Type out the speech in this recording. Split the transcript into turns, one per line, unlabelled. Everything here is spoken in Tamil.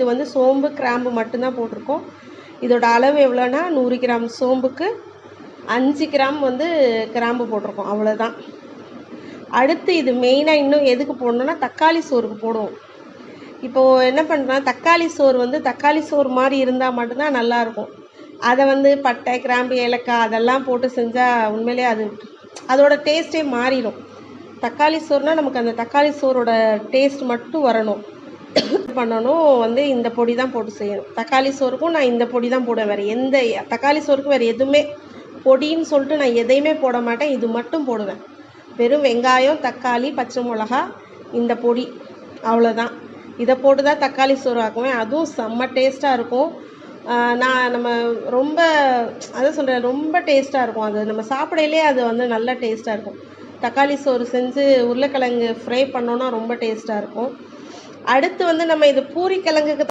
இது வந்து சோம்பு கிராம்பு மட்டும்தான் போட்டிருக்கோம். இதோட அளவு எவ்வளோன்னா 100 கிராம் சோம்புக்கு 5 கிராம் வந்து கிராம்பு போட்டிருக்கோம், அவ்வளோதான். அடுத்து இது மெயினாக இன்னும் எதுக்கு போடணுன்னா தக்காளி சோறுக்கு போடுவோம். இப்போது என்ன பண்ணுறேன், தக்காளி சோறு வந்து தக்காளி சோறு மாதிரி இருந்தால் மட்டும்தான் நல்லாயிருக்கும். அதை வந்து பட்டை கிராம்பு ஏலக்காய் அதெல்லாம் போட்டு செஞ்சால் உண்மையிலே அதோட டேஸ்ட்டே மாறிடும். தக்காளி சோறுனால் நமக்கு அந்த தக்காளி சோறோட டேஸ்ட் மட்டும் வரணும். பண்ணணும் வந்து இந்த பொடி தான் போட்டு செய்யணும். தக்காளி சோறுக்கும் நான் இந்த பொடி தான் போடுவேன். வேறு எந்த தக்காளி சோறுக்கும் வேறு எதுவுமே பொடின்னு சொல்லிட்டு நான் எதையுமே போட மாட்டேன். இது மட்டும் போடுவேன். வெறும் வெங்காயம், தக்காளி, பச்சை மிளகா, இந்த பொடி, அவ்வளோதான். இதை போட்டு தான் தக்காளி சோறு ஆக்குவேன். அதுவும் செம்ம டேஸ்ட்டாக இருக்கும். நம்ம ரொம்ப அதான் சொல்கிறேன், ரொம்ப டேஸ்ட்டாக இருக்கும். அது நம்ம சாப்பிடையிலே அது வந்து நல்ல டேஸ்ட்டாக இருக்கும். தக்காளி சோறு செஞ்சு உருளைக்கிழங்கு ஃப்ரை பண்ணோன்னா ரொம்ப டேஸ்ட்டாக இருக்கும். அடுத்து வந்து நம்ம இது பூரி கிழங்குக்கு